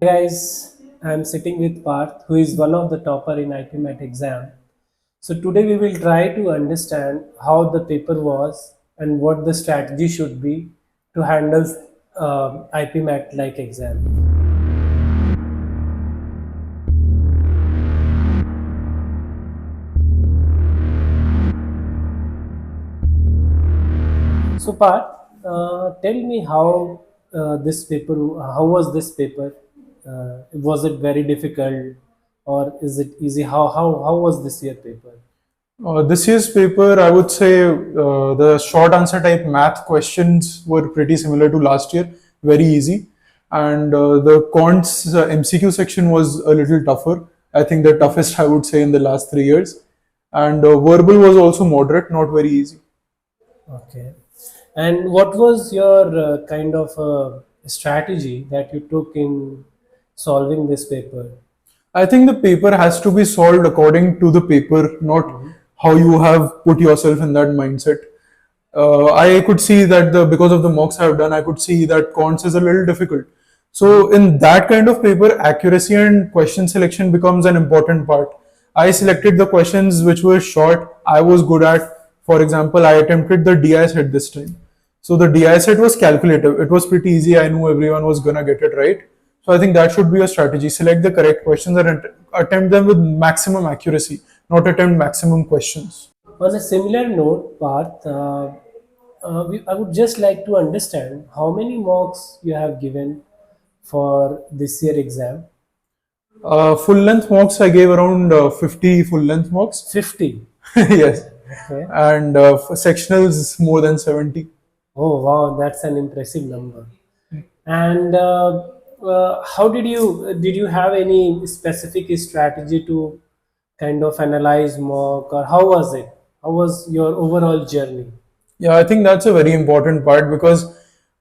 Hey guys, I'm sitting with Parth, who is one of the topper in IPMAT exam. So today we will try to understand how the paper was and what the strategy should be to handle IPMAT like exam. So Parth, tell me how was this paper? Was it very difficult or is it easy? How was this year paper? This year's paper, I would say the short answer type math questions were pretty similar to last year, very easy. And the Quant's MCQ section was a little tougher. I think the toughest I would say in the last 3 years. And verbal was also moderate, not very easy. Okay. And what was your kind of strategy that you took in solving this paper? I think the paper has to be solved according to the paper, not Mhm. how you have put yourself in that mindset. I could see that because of the mocks I've done, I could see that cons is a little difficult. So in that kind of paper, accuracy and question selection becomes an important part. I selected the questions which were short, I was good at. For example, I attempted the DI set this time. So the DI set was calculative. It was pretty easy. I knew everyone was gonna get it right. So I think that should be a strategy. Select the correct questions and attempt them with maximum accuracy, not attempt maximum questions. On a similar note, Parth, I would just like to understand how many mocks you have given for this year exam. Full length mocks, I gave around 50 full length mocks. 50. Yes. Okay. And for sectionals, more than 70. Oh wow, that's an impressive number. And how did you have any specific strategy to kind of analyze mock, or how was it? How was your overall journey? Yeah, I think that's a very important part because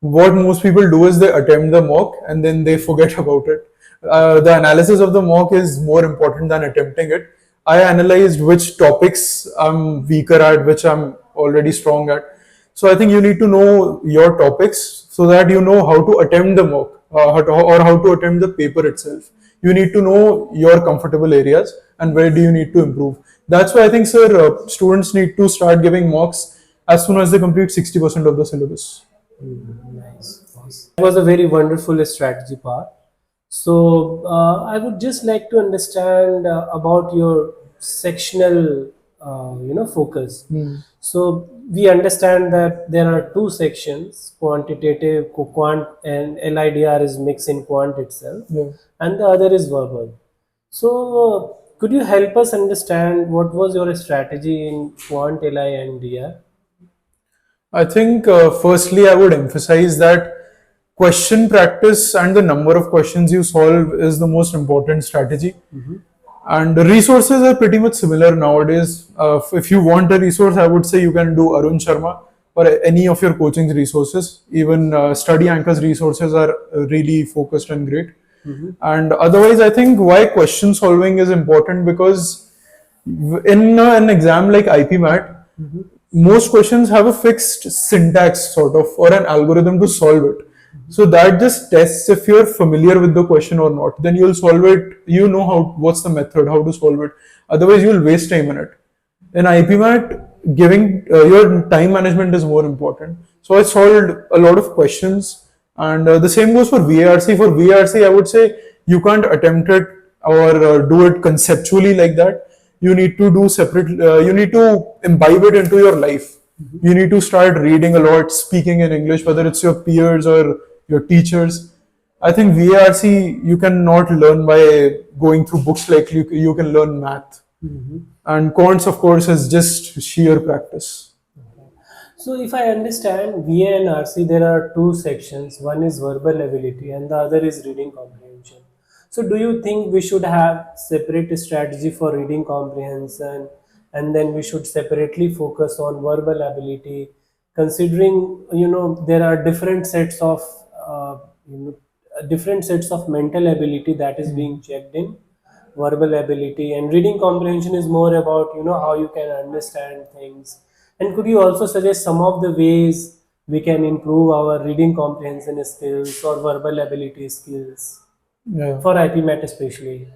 what most people do is they attempt the mock and then they forget about it. The analysis of the mock is more important than attempting it. I analyzed which topics I'm weaker at, which I'm already strong at. So I think you need to know your topics so that you know how to attempt the mock or how to attempt the paper itself. You need to know your comfortable areas and where do you need to improve. That's why I think, sir, students need to start giving mocks as soon as they complete 60% of the syllabus. Nice, nice. It was a very wonderful strategy part. So I would just like to understand about your sectional, focus. So we understand that there are two sections: quantitative, quant, and LIDR is mixed in quant itself, Yeah. and the other is verbal. So could you help us understand what was your strategy in quant, LI, and DR? I think, firstly, I would emphasize that question practice and the number of questions you solve is the most important strategy. And the resources are pretty much similar nowadays. If you want a resource, I would say you can do Arun Sharma or any of your coaching resources. Even Study Anchor's resources are really focused and great. And otherwise, I think why question solving is important because in an exam like IPMAT, most questions have a fixed syntax sort of or an algorithm to solve it. So that just tests if you're familiar with the question or not. Then you'll solve it. You know how what's the method, how to solve it. Otherwise, you'll waste time in it. In IPMAT, giving your time management is more important. So I solved a lot of questions, and the same goes for VARC. For VARC, I would say you can't attempt it or do it conceptually like that. You need to do separate. You need to imbibe it into your life. You need to start reading a lot, speaking in English, whether it's your peers or your teachers. I think VARC you cannot learn by going through books like you can learn math. And quants, of course, is just sheer practice. So, if I understand VA and RC, there are two sections. One is verbal ability, and the other is reading comprehension. So, do you think we should have separate strategy for reading comprehension, and then we should separately focus on verbal ability, considering there are different sets of mental ability that is being checked in verbal ability, and reading comprehension is more about how you can understand things. And could you also suggest some of the ways we can improve our reading comprehension skills or verbal ability skills? Yeah. for IPMAT especially?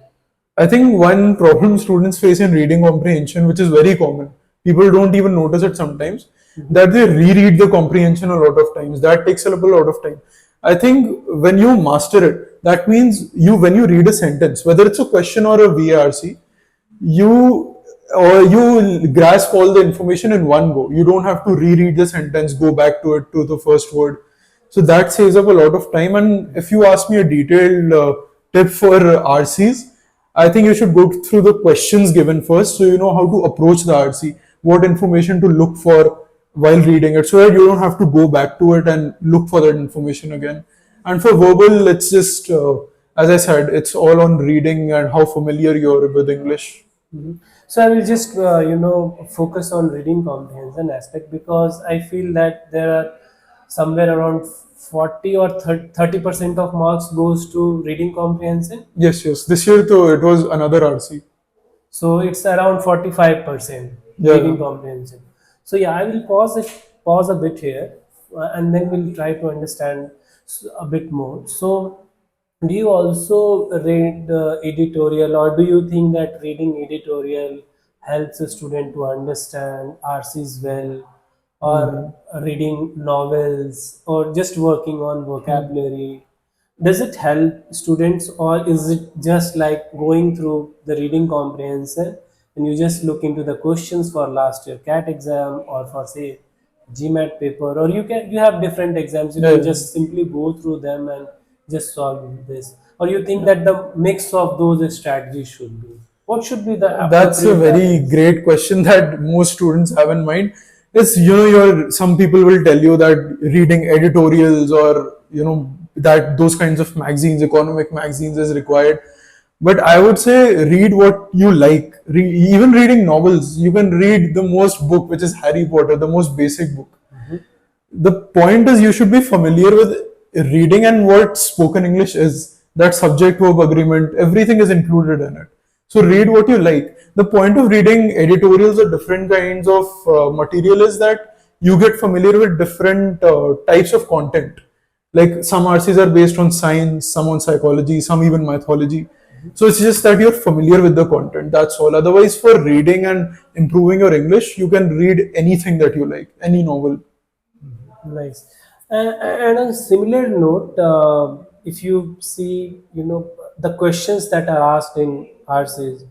I think one problem students face in reading comprehension, which is very common, people don't even notice it sometimes, that they reread the comprehension a lot of times. That takes up a lot of time. I think when you master it, that means when you read a sentence, whether it's a question or a VARC, you you grasp all the information in one go. You don't have to reread the sentence, go back to it to the first word. So that saves up a lot of time. And if you ask me a detailed tip for RCs, I think you should go through the questions given first, so you know how to approach the RC, what information to look for while reading it, so that you don't have to go back to it and look for that information again. And for verbal, it's just as I said, it's all on reading and how familiar you are with English. Mhm. So I will just focus on reading comprehension aspect, because I feel that there are somewhere around 40 or 30% of marks goes to reading comprehension. Yes, yes. This year, though, it was another RC. So it's around 45% Yeah, yeah. reading comprehension. So yeah, I will pause a bit here, and then we'll try to understand a bit more. So do you also read the editorial, or do you think that reading editorial helps a student to understand RCs well, or reading novels, or just working on vocabulary? Does it help students, or is it just like going through the reading comprehension and you just look into the questions for last year CAT exam, or for say GMAT paper, or you have different exams, you Yeah, can yeah. just simply go through them and just solve this, or you think that the mix of those strategies should be, what should be the That's a appropriate very balance? great question that most students have in mind. It's, your some people will tell you that reading editorials or that those kinds of magazines, economic magazines, is required. But I would say read what you like. Even reading novels, you can read the most book, which is Harry Potter, the most basic book. The point is you should be familiar with reading and what spoken English is. That subject verb agreement, everything is included in it. So read what you like. The point of reading editorials or different kinds of material is that you get familiar with different types of content. Like some RCs are based on science, some on psychology, some even mythology. So it's just that you're familiar with the content. That's all. Otherwise, for reading and improving your English, you can read anything that you like, any novel. Nice. And on a similar note, if you see, the questions that are asked in RCs,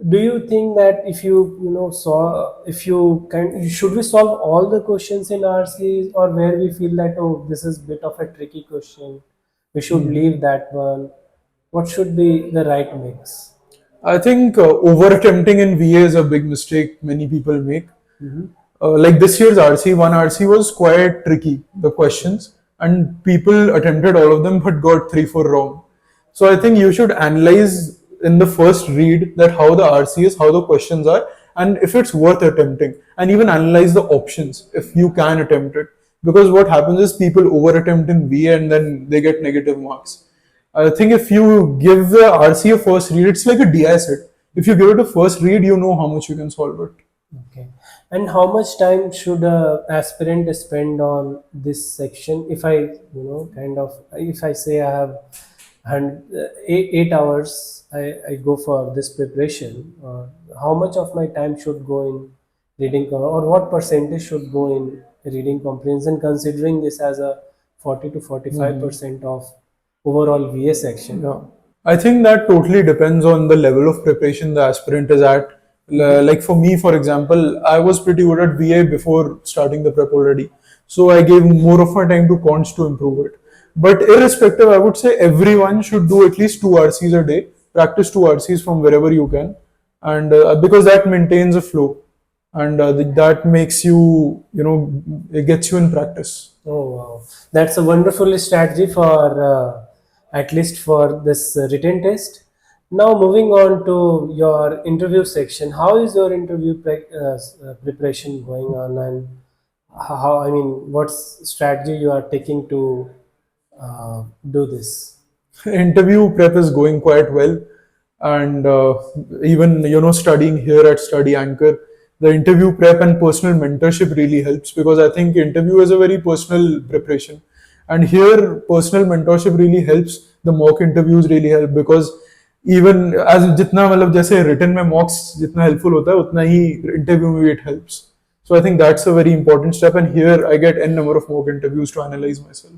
do you think that if if you can, should we solve all the questions in RCs, or where we feel that, oh, this is bit of a tricky question, we should leave that one? What should be the right mix? I think over attempting in VA is a big mistake many people make. Like this year's RC, one RC was quite tricky, the questions, and people attempted all of them but got 3 4 wrong. So I think you should analyze in the first read that how the RC is, how the questions are, and if it's worth attempting, and even analyze the options if you can attempt it. Because what happens is people over attempt in VA and then they get negative marks. I think if you give the RC a first read, it's like a DI set. If you give it a first read, you know how much you can solve it. Okay. And how much time should a aspirant spend on this section? If I, if I say I have 8 hours, I go for this preparation. How much of my time should go in or what percentage should go in reading comprehension, considering this as a 40 to 45% of overall VA section? Yeah. I think that totally depends on the level of preparation the aspirant is at. Like for me, for example, I was pretty good at VA before starting the prep already. So I gave more of my time to Quants to improve it. But irrespective, I would say everyone should do at least 2 RCs a day, practice 2 RCs from wherever you can. And because that maintains a flow and that makes you, it gets you in practice. Oh wow, that's a wonderful strategy for at least for this written test. Now moving on to your interview section, how is your interview preparation going on, and how, I mean, what strategy you are taking to do this? Interview prep is going quite well, and even studying here at Study Anchor, the interview prep and personal mentorship really helps, because I think interview is a very personal preparation, and here personal mentorship really helps the mock interviews really help, because even as जितना मतलब जैसे written में mocks जितना helpful होता है उतना ही interview में भी it helps. So I think that's a very important step, and here I get n number of mock interviews to analyze myself.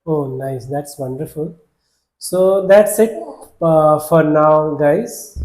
Oh, nice. That's wonderful. So that's it for now, guys.